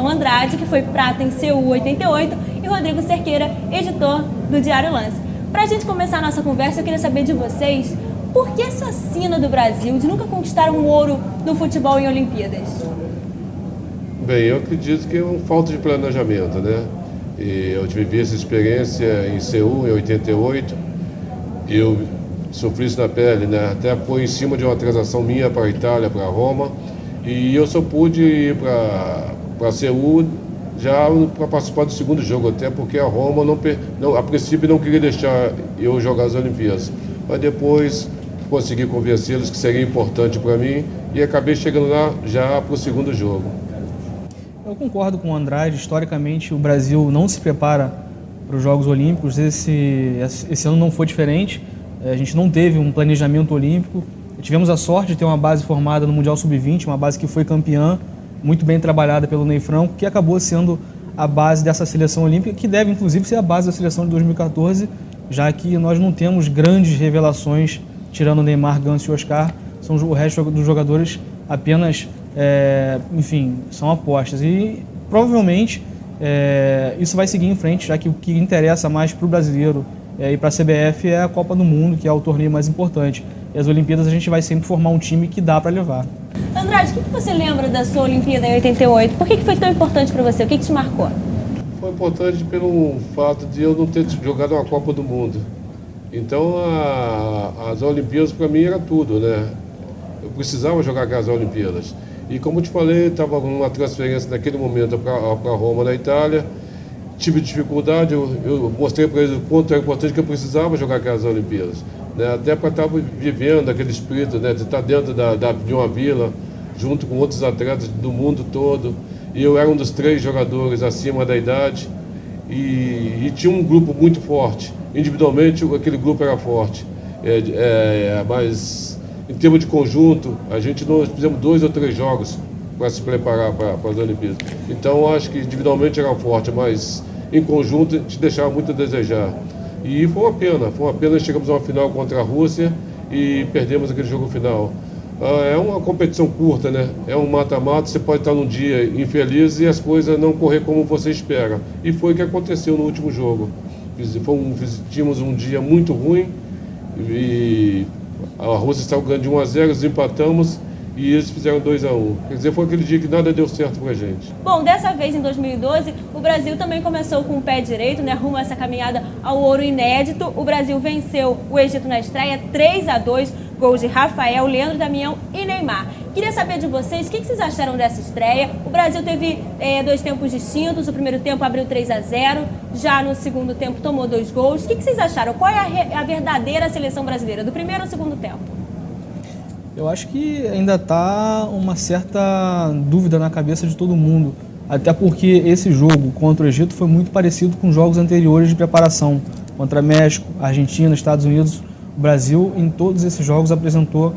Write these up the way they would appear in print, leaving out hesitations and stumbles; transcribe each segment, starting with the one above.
Andrade, que foi prata em Seul 88, e Rodrigo Cerqueira, editor do Diário Lance. Para a gente começar a nossa conversa, eu queria saber de vocês, por que essa sina do Brasil de nunca conquistar um ouro no futebol em Olimpíadas? Bem, eu acredito que é uma falta de planejamento, né? E eu vivi essa experiência em Seul, em 88. Eu sofri isso na pele, né? Até foi em cima de uma transação minha para a Itália, para Roma. E eu só pude ir para Seul já para participar do segundo jogo, até porque a Roma, a princípio, não queria deixar eu jogar as Olimpíadas. Mas depois consegui convencê-los que seria importante para mim e acabei chegando lá já para o segundo jogo. Eu concordo com o Andrade. Historicamente, o Brasil não se prepara para os Jogos Olímpicos. Esse ano não foi diferente. A gente não teve um planejamento olímpico. Tivemos a sorte de ter uma base formada no Mundial Sub-20, uma base que foi campeã, muito bem trabalhada pelo Ney Franco, que acabou sendo a base dessa seleção olímpica, que deve, inclusive, ser a base da seleção de 2014, já que nós não temos grandes revelações, tirando Neymar, Ganso e Oscar. O resto dos jogadores apenas... são apostas e provavelmente isso vai seguir em frente, já que o que interessa mais para o brasileiro e para a CBF é a Copa do Mundo, que é o torneio mais importante. E as Olimpíadas a gente vai sempre formar um time que dá para levar. Andrade, o que você lembra da sua Olimpíada em 88? Por que foi tão importante para você? O que te marcou? Foi importante pelo fato de eu não ter jogado uma Copa do Mundo. Então as Olimpíadas para mim era tudo, né? Eu precisava jogar aquelas Olimpíadas. E como eu te falei, estava numa transferência naquele momento para Roma, na Itália. Tive dificuldade, eu mostrei para eles o quanto era importante que eu precisava jogar aquelas Olimpíadas. Né? Até para estar vivendo aquele espírito, né? De estar dentro de uma vila, junto com outros atletas do mundo todo. E eu era um dos 3 jogadores acima da idade. E tinha um grupo muito forte. Individualmente, aquele grupo era forte. Mas... em termos de conjunto, nós fizemos 2 ou 3 jogos para se preparar para as Olimpíadas. Então, acho que individualmente era forte, mas em conjunto te deixava muito a desejar. E foi uma pena, chegamos a uma final contra a Rússia e perdemos aquele jogo final. É uma competição curta, né? É um mata-mata, você pode estar num dia infeliz e as coisas não correr como você espera. E foi o que aconteceu no último jogo. Tínhamos um dia muito ruim e a Rússia estava ganhando de 1-0, nós empatamos e eles fizeram 2-1. Quer dizer, foi aquele dia que nada deu certo pra gente. Bom, dessa vez, em 2012, o Brasil também começou com o pé direito, né, rumo a essa caminhada ao ouro inédito. O Brasil venceu o Egito na estreia 3-2, gols de Rafael, Leandro Damião e Neymar. Queria saber de vocês, o que vocês acharam dessa estreia? O Brasil teve 2 tempos distintos, o primeiro tempo abriu 3-0, já no segundo tempo tomou 2 gols. O que vocês acharam? Qual é a verdadeira seleção brasileira, do primeiro ou segundo tempo? Eu acho que ainda está uma certa dúvida na cabeça de todo mundo, até porque esse jogo contra o Egito foi muito parecido com jogos anteriores de preparação, contra México, Argentina, Estados Unidos. O Brasil, em todos esses jogos, apresentou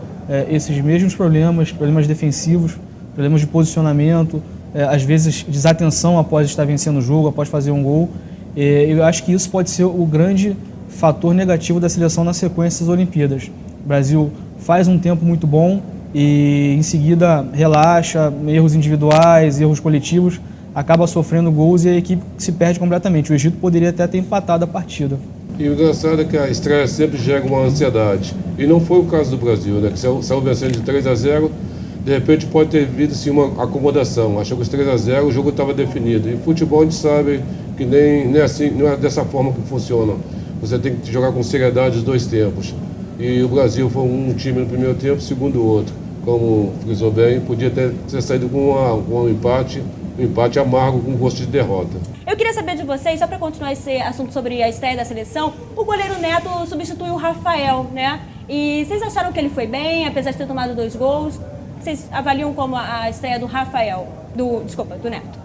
esses mesmos problemas defensivos, problemas de posicionamento, às vezes desatenção após estar vencendo o jogo, após fazer um gol. Eu acho que isso pode ser o grande fator negativo da seleção na sequência das Olimpíadas. O Brasil faz um tempo muito bom e em seguida relaxa, erros individuais, erros coletivos, acaba sofrendo gols e a equipe se perde completamente. O Egito poderia até ter empatado a partida. E o engraçado é que a estreia sempre gera uma ansiedade. E não foi o caso do Brasil, né? Que saiu vencendo de 3-0, de repente pode ter havido sim, uma acomodação. Achou que os 3-0 o jogo estava definido. E futebol a gente sabe que nem assim, não é dessa forma que funciona. Você tem que jogar com seriedade os 2 tempos. E o Brasil foi um time no primeiro tempo, segundo o outro. Como frisou bem, podia ter saído com um empate amargo, com gosto de derrota. Eu queria saber de vocês, só para continuar esse assunto sobre a estreia da seleção, o goleiro Neto substituiu o Rafael, né? E vocês acharam que ele foi bem, apesar de ter tomado 2 gols? Vocês avaliam como a estreia do do Neto?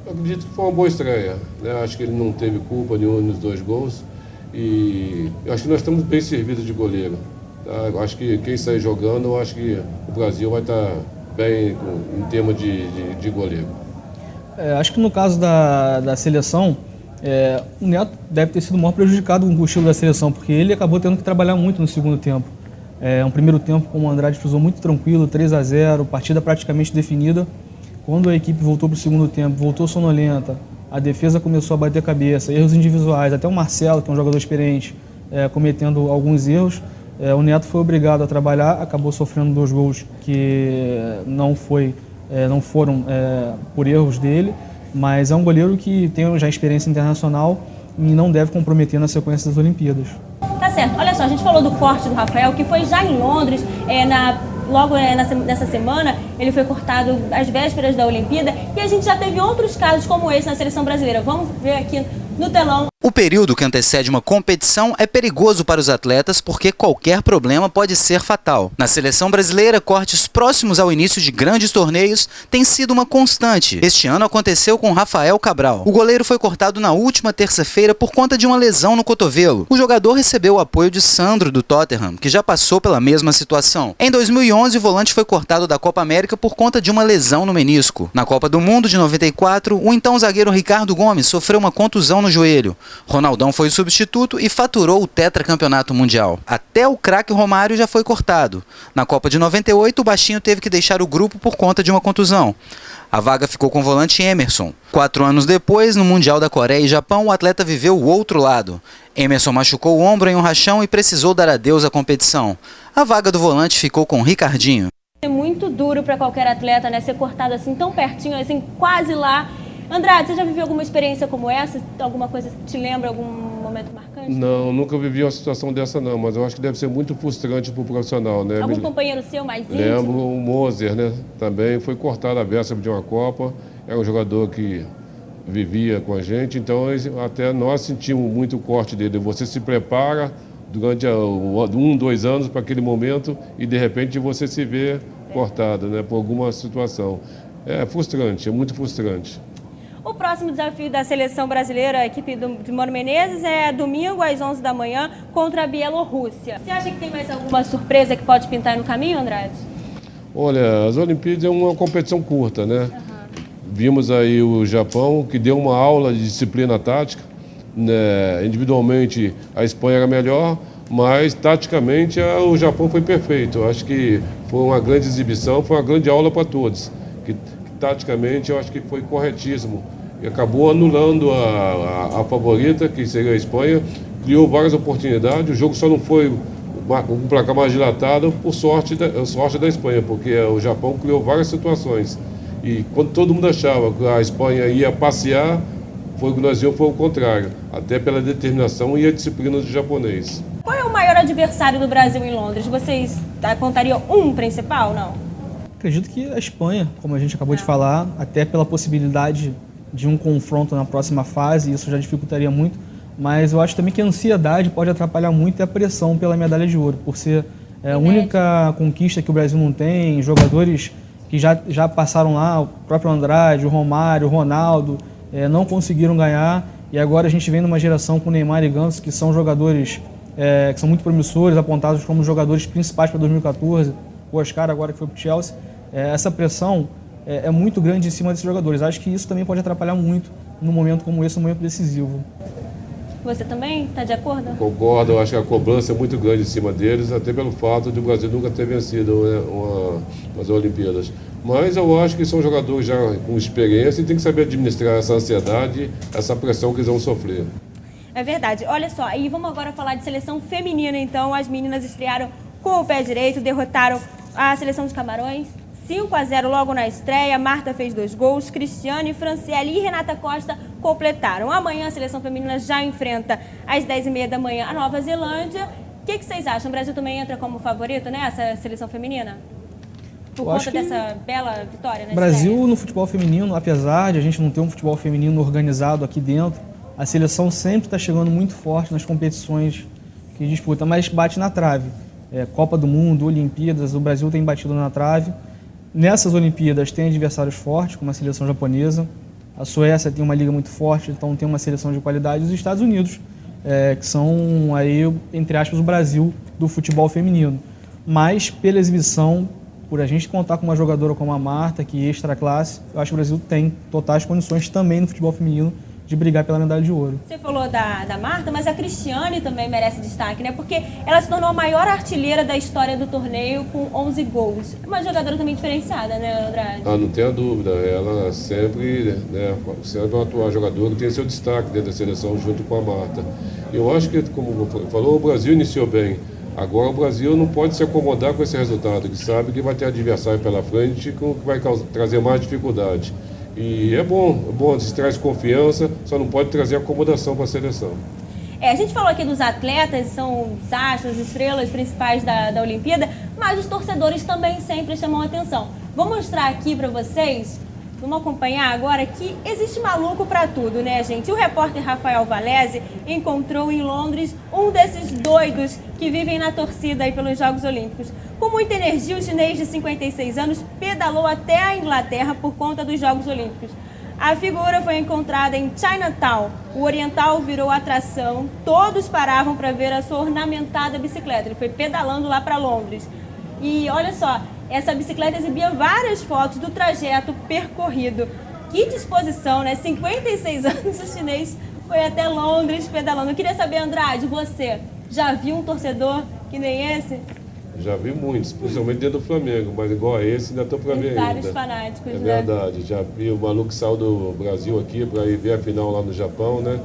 Eu acredito que foi uma boa estreia, né? Acho que ele não teve culpa nenhuma nos 2 gols. E eu acho que nós estamos bem servidos de goleiro. Tá? Eu acho que quem sair jogando, eu acho que o Brasil vai estar bem em termos de goleiro. Acho que no caso da seleção, o Neto deve ter sido o maior prejudicado com o estilo da seleção, porque ele acabou tendo que trabalhar muito no segundo tempo. Um primeiro tempo, como o Andrade frisou, muito tranquilo, 3-0, partida praticamente definida. quando a equipe voltou para o segundo tempo, voltou sonolenta, a defesa começou a bater cabeça, erros individuais, até o Marcelo, que é um jogador experiente, cometendo alguns erros. O Neto foi obrigado a trabalhar, acabou sofrendo 2 gols que não foram por erros dele, mas é um goleiro que tem já experiência internacional e não deve comprometer na sequência das Olimpíadas. Tá certo. Olha só, a gente falou do corte do Rafael, que foi já em Londres, nessa semana, ele foi cortado às vésperas da Olimpíada, e a gente já teve outros casos como esse na seleção brasileira. Vamos ver aqui no telão. O período que antecede uma competição é perigoso para os atletas porque qualquer problema pode ser fatal. Na seleção brasileira, cortes próximos ao início de grandes torneios têm sido uma constante. Este ano aconteceu com Rafael Cabral. O goleiro foi cortado na última terça-feira por conta de uma lesão no cotovelo. O jogador recebeu o apoio de Sandro, do Tottenham, que já passou pela mesma situação. Em 2011, o volante foi cortado da Copa América por conta de uma lesão no menisco. Na Copa do Mundo de 94, o então zagueiro Ricardo Gomes sofreu uma contusão no joelho. Ronaldão foi o substituto e faturou o tetracampeonato mundial. Até o craque Romário já foi cortado. Na Copa de 98, o baixinho teve que deixar o grupo por conta de uma contusão. A vaga ficou com o volante Emerson. 4 anos depois, no Mundial da Coreia e Japão, o atleta viveu o outro lado. Emerson machucou o ombro em um rachão e precisou dar adeus à competição. A vaga do volante ficou com Ricardinho. É muito duro para qualquer atleta, né? Ser cortado assim tão pertinho, assim quase lá. Andrade, você já viveu alguma experiência como essa? Alguma coisa que te lembra, algum momento marcante? Não, nunca vivi uma situação dessa não, mas eu acho que deve ser muito frustrante para o profissional, né? Algum companheiro seu mais íntimo? Lembro o Moser, né? Também foi cortado a véspera de uma Copa, era um jogador que vivia com a gente, então até nós sentimos muito o corte dele. Você se prepara durante 1, 2 anos para aquele momento e de repente você se vê cortado, né? Por alguma situação. É frustrante, é muito frustrante. O próximo desafio da seleção brasileira, a equipe de Mano Menezes, é domingo às 11 da manhã contra a Bielorrússia. Você acha que tem mais alguma surpresa que pode pintar no caminho, Andrade? Olha, as Olimpíadas é uma competição curta, né? Vimos aí o Japão, que deu uma aula de disciplina tática, né? Individualmente a Espanha era melhor, mas taticamente o Japão foi perfeito. Eu acho que foi uma grande exibição, foi uma grande aula para todos. Que taticamente eu acho que foi corretíssimo. E acabou anulando a favorita, que seria a Espanha, criou várias oportunidades, o jogo só não foi um placar mais dilatado por sorte da Espanha, porque o Japão criou várias situações. E quando todo mundo achava que a Espanha ia passear, foi o que nós vimos, foi o contrário, até pela determinação e a disciplina do japonês. Qual é o maior adversário do Brasil em Londres? Vocês apontariam um principal, não? Acredito que a Espanha, como a gente acabou de falar, até pela possibilidade de um confronto na próxima fase, isso já dificultaria muito, mas eu acho também que a ansiedade pode atrapalhar muito a pressão pela medalha de ouro, por ser a única conquista que o Brasil não tem, jogadores que já passaram lá, o próprio Andrade, o Romário, o Ronaldo, não conseguiram ganhar, e agora a gente vem numa geração com Neymar e Ganso, que são jogadores que são muito promissores, apontados como jogadores principais para 2014, o Oscar agora que foi para o Chelsea. Essa pressão é muito grande em cima desses jogadores. Acho que isso também pode atrapalhar muito num momento como esse, um momento decisivo. Você também está de acordo? Concordo, eu acho que a cobrança é muito grande em cima deles, até pelo fato de o Brasil nunca ter vencido, né, umas Olimpíadas. Mas eu acho que são jogadores já com experiência e tem que saber administrar essa ansiedade, essa pressão que eles vão sofrer. É verdade. Olha só, e vamos agora falar de seleção feminina, então. As meninas estrearam com o pé direito, derrotaram a seleção de Camarões 5-0 logo na estreia. Marta fez 2 gols, Cristiane, Franciele e Renata Costa completaram. Amanhã a seleção feminina já enfrenta às 10h30 da manhã a Nova Zelândia. O que vocês acham? O Brasil também entra como favorito nessa seleção feminina? Por conta dessa bela vitória, né? Brasil no futebol feminino, apesar de a gente não ter um futebol feminino organizado aqui dentro, a seleção sempre está chegando muito forte nas competições que disputa, mas bate na trave. Copa do Mundo, Olimpíadas, o Brasil tem batido na trave. Nessas Olimpíadas tem adversários fortes, como a seleção japonesa. A Suécia tem uma liga muito forte, então tem uma seleção de qualidade. E os Estados Unidos, que são, aí, entre aspas, o Brasil do futebol feminino. Mas, pela exibição, por a gente contar com uma jogadora como a Marta, que é extra classe, eu acho que o Brasil tem totais condições também no futebol feminino de brigar pela medalha de ouro. Você falou da Marta, mas a Cristiane também merece destaque, né? Porque ela se tornou a maior artilheira da história do torneio com 11 gols. Uma jogadora também diferenciada, né, Andrade? Ah, não tenha dúvida. Ela sempre, né, sempre uma atual jogadora que tem seu destaque dentro da seleção junto com a Marta. Eu acho que, como você falou, o Brasil iniciou bem. Agora o Brasil não pode se acomodar com esse resultado, que sabe que vai ter adversário pela frente que vai trazer mais dificuldade. E é bom, se traz confiança, só não pode trazer acomodação para a seleção. A gente falou aqui dos atletas, são os astros, estrelas principais da Olimpíada, mas os torcedores também sempre chamam a atenção. Vou mostrar aqui para vocês, vamos acompanhar agora, que existe maluco para tudo, né, gente? O repórter Rafael Valese encontrou em Londres um desses doidos que vivem na torcida aí pelos Jogos Olímpicos. Com muita energia, o chinês de 56 anos pedalou até a Inglaterra por conta dos Jogos Olímpicos. A figura foi encontrada em Chinatown. O oriental virou atração, todos paravam para ver a sua ornamentada bicicleta. Ele foi pedalando lá para Londres. E olha só, essa bicicleta exibia várias fotos do trajeto percorrido. Que disposição, né? 56 anos o chinês foi até Londres pedalando. Eu queria saber, Andrade, você já viu um torcedor que nem esse? Já vi muitos, principalmente dentro do Flamengo, mas igual a esse ainda estou para ver ainda. Vários fanáticos, é né? Verdade, já vi o maluco que saiu do Brasil aqui para ir ver a final lá no Japão, né?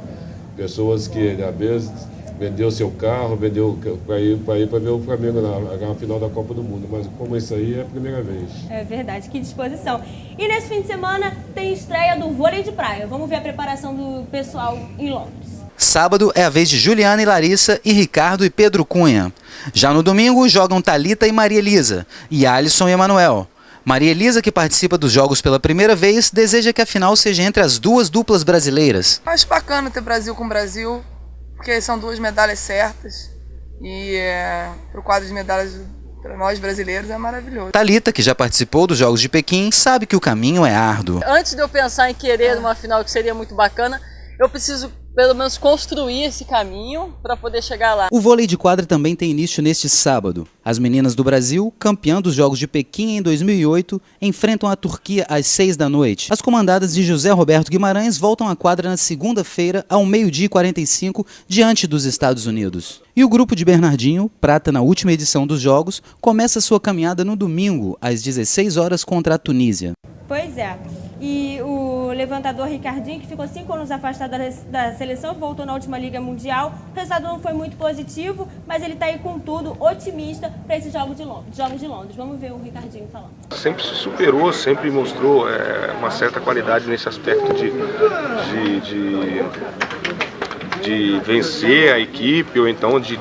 Pessoas que, às vezes, vendeu seu carro, vendeu para ir para ver o Flamengo na final da Copa do Mundo, mas como isso aí é a primeira vez. É verdade, que disposição. E nesse fim de semana tem estreia do vôlei de praia. Vamos ver a preparação do pessoal em Londres. Sábado é a vez de Juliana e Larissa e Ricardo e Pedro Cunha. Já no domingo jogam Thalita e Maria Elisa, e Alisson e Emanuel. Maria Elisa, que participa dos jogos pela primeira vez, deseja que a final seja entre as duas duplas brasileiras. Acho bacana ter Brasil com Brasil, porque são duas medalhas certas e pro quadro de medalhas para nós brasileiros é maravilhoso. Thalita, que já participou dos Jogos de Pequim, sabe que o caminho é árduo. Antes de eu pensar em querer uma final que seria muito bacana, eu preciso pelo menos construir esse caminho para poder chegar lá. O vôlei de quadra também tem início neste sábado. As meninas do Brasil, campeã dos Jogos de Pequim em 2008, enfrentam a Turquia às 6 da noite. As comandadas de José Roberto Guimarães voltam à quadra na segunda-feira, ao 12h45, diante dos Estados Unidos. E o grupo de Bernardinho, prata na última edição dos Jogos, começa sua caminhada no domingo, às 16 horas, contra a Tunísia. Pois é. E o levantador Ricardinho, que ficou 5 anos afastado da seleção, voltou na última Liga Mundial. O resultado não foi muito positivo, mas ele está aí com tudo, otimista para esses Jogos de Londres. Vamos ver o Ricardinho falando. Sempre se superou, sempre mostrou uma certa qualidade nesse aspecto de vencer a equipe, ou então de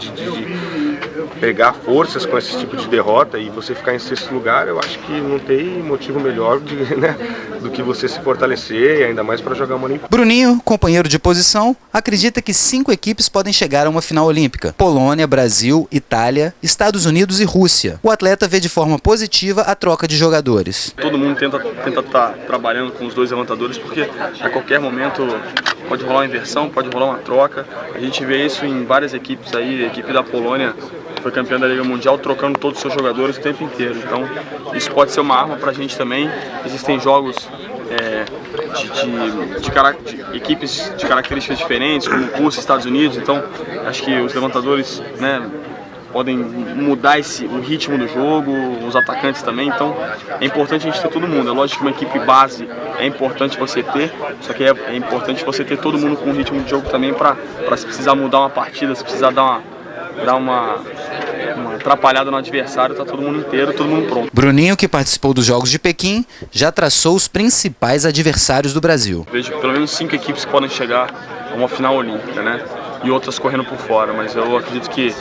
pegar forças com esse tipo de derrota e você ficar em sexto lugar. Eu acho que não tem motivo melhor do que você se fortalecer, e ainda mais para jogar uma Olimpíada. Bruninho, companheiro de posição, acredita que 5 equipes podem chegar a uma final olímpica: Polônia, Brasil, Itália, Estados Unidos e Rússia. O atleta vê de forma positiva a troca de jogadores. Todo mundo tenta estar trabalhando com os dois levantadores, porque a qualquer momento pode rolar uma inversão, pode rolar uma troca. A gente vê isso em várias equipes aí. A equipe da Polônia foi campeã da Liga Mundial trocando todos os seus jogadores o tempo inteiro. Então isso pode ser uma arma para a gente também. Existem jogos de equipes de características diferentes, como Rússia e Estados Unidos. Então acho que os levantadores, podem mudar o ritmo do jogo, os atacantes também. Então é importante a gente ter todo mundo. É lógico que uma equipe base é importante você ter, só que é importante você ter todo mundo com o ritmo de jogo também, para se precisar mudar uma partida, se precisar dar uma atrapalhada no adversário, tá todo mundo inteiro, todo mundo pronto. Bruninho, que participou dos Jogos de Pequim, já traçou os principais adversários do Brasil. Vejo pelo menos 5 equipes que podem chegar a uma final olímpica, e outras correndo por fora, mas eu acredito que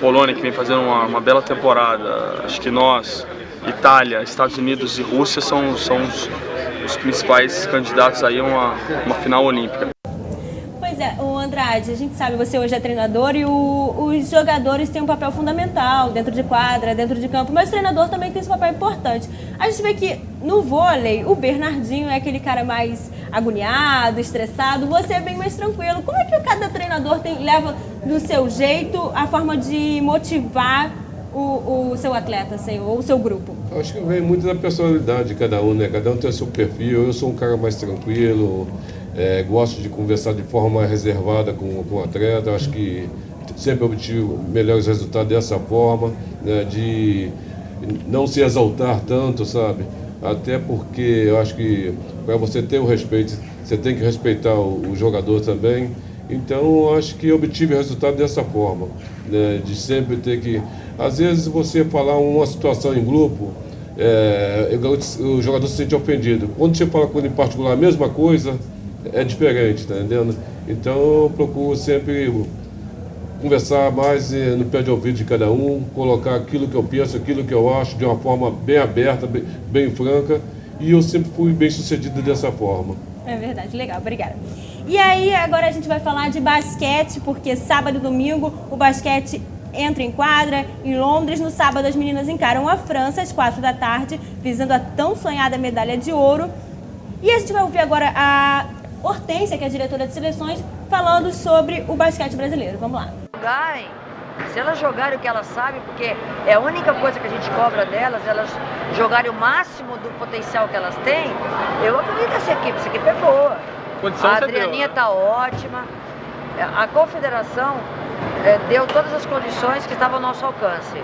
Polônia, que vem fazendo uma bela temporada, acho que nós, Itália, Estados Unidos e Rússia são os principais candidatos aí a uma final olímpica. Pois é, o Andrade, a gente sabe, você hoje é treinador e os jogadores têm um papel fundamental dentro de quadra, dentro de campo, mas o treinador também tem esse papel importante. A gente vê que no vôlei, o Bernardinho é aquele cara mais agoniado, estressado, você é bem mais tranquilo. Como é que cada treinador leva do seu jeito a forma de motivar o seu atleta, ou o seu grupo? Acho que vem muito da personalidade de cada um, Cada um tem o seu perfil. Eu sou um cara mais tranquilo, Gosto de conversar de forma mais reservada com o atleta. Acho que sempre obtive melhores resultados dessa forma, né, de não se exaltar tanto, sabe? Até porque eu acho que para você ter o respeito, você tem que respeitar o jogador também. Então, eu acho que obtive resultado dessa forma, né, de sempre ter que... Às vezes, você falar uma situação em grupo, o jogador se sente ofendido. Quando você fala com ele em particular a mesma coisa, é diferente, tá entendendo? Então, eu procuro sempre conversar mais no pé de ouvido de cada um, colocar aquilo que eu penso, aquilo que eu acho, de uma forma bem aberta, bem franca, e eu sempre fui bem sucedido dessa forma. É verdade, legal, obrigada. E aí, agora a gente vai falar de basquete, porque sábado e domingo o basquete entra em quadra em Londres. No sábado as meninas encaram a França às 4 da tarde, visando a tão sonhada medalha de ouro. E a gente vai ouvir agora a Hortência, que é a diretora de seleções, falando sobre o basquete brasileiro. Vamos lá. Se elas jogarem o que elas sabem, porque é a única coisa que a gente cobra delas, elas jogarem o máximo do potencial que elas têm, eu acredito nessa equipe. Essa equipe é boa. A Adrianinha está ótima. A confederação deu todas as condições que estavam ao nosso alcance.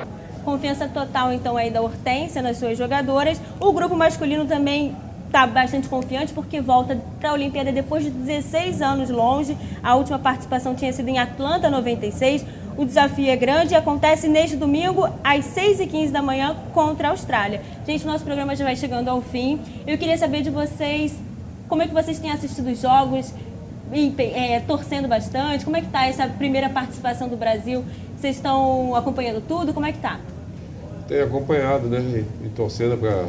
Confiança total, então, aí da Hortência nas suas jogadoras. O grupo masculino também está bastante confiante, porque volta para a Olimpíada depois de 16 anos longe. A última participação tinha sido em Atlanta, 96. O desafio é grande e acontece neste domingo, às 6h15 da manhã, contra a Austrália. Gente, nosso programa já vai chegando ao fim. Eu queria saber de vocês, como é que vocês têm assistido os jogos, torcendo bastante? Como é que está essa primeira participação do Brasil? Vocês estão acompanhando tudo? Como é que está? Tenho acompanhado, né? E torcendo para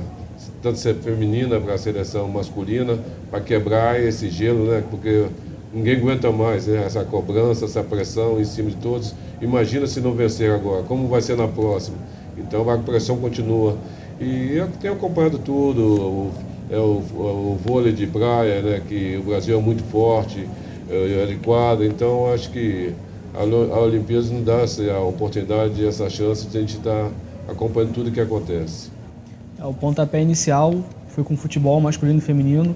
tanto ser feminina, para a seleção masculina, para quebrar esse gelo, né? Porque ninguém aguenta mais, né? Essa cobrança, essa pressão em cima de todos. Imagina se não vencer agora, como vai ser na próxima? Então a pressão continua. E eu tenho acompanhado tudo, o vôlei de praia, né? Que o Brasil é muito forte, de quadra, então acho que a Olimpíada nos dá a oportunidade, essa chance de a gente estar acompanhando tudo o que acontece. O pontapé inicial foi com futebol masculino e feminino.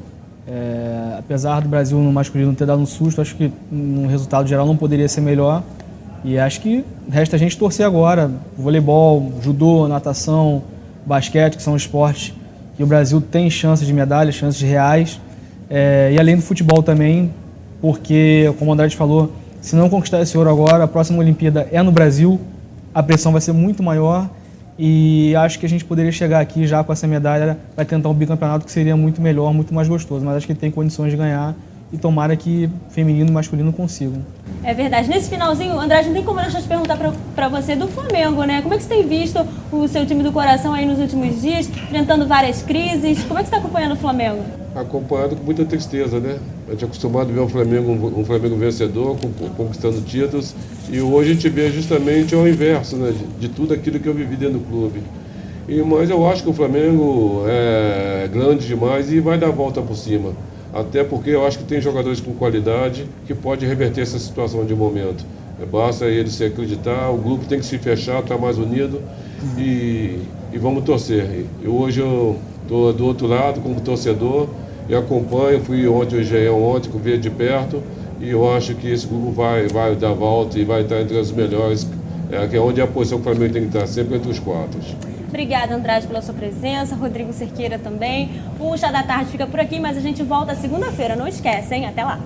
Apesar do Brasil no masculino ter dado um susto, acho que no resultado geral não poderia ser melhor. E acho que resta a gente torcer agora. Voleibol, judô, natação, basquete, que são esportes que o Brasil tem chances de medalhas, chances reais. E além do futebol também, porque, como o Andrade falou, se não conquistar esse ouro agora, a próxima Olimpíada é no Brasil, a pressão vai ser muito maior. E acho que a gente poderia chegar aqui já com essa medalha para tentar um bicampeonato que seria muito melhor, muito mais gostoso. Mas acho que tem condições de ganhar e tomara que feminino e masculino consigam. É verdade. Nesse finalzinho, Andrade, não tem como deixar de perguntar para você do Flamengo, né? Como é que você tem visto o seu time do coração aí nos últimos dias, enfrentando várias crises? Como é que você está acompanhando o Flamengo? Acompanhado com muita tristeza, né? A gente é acostumado a ver um Flamengo vencedor, conquistando títulos, e hoje a gente vê justamente ao inverso, né? De tudo aquilo que eu vivi dentro do clube. Mas eu acho que o Flamengo é grande demais e vai dar a volta por cima. Até porque eu acho que tem jogadores com qualidade que pode reverter essa situação de momento. Basta eles se acreditar, o grupo tem que se fechar, estar mais unido e vamos torcer. Hoje eu estou do outro lado como torcedor e acompanho, fui ontem ao Engenhão ontem, vi de perto, e eu acho que esse grupo vai dar a volta e vai estar entre os melhores, que é onde a posição que o Flamengo tem que estar, sempre entre os 4. Obrigada, Andrade, pela sua presença, Rodrigo Cerqueira também. O Chá da Tarde fica por aqui, mas a gente volta segunda-feira, não esquece, hein? Até lá!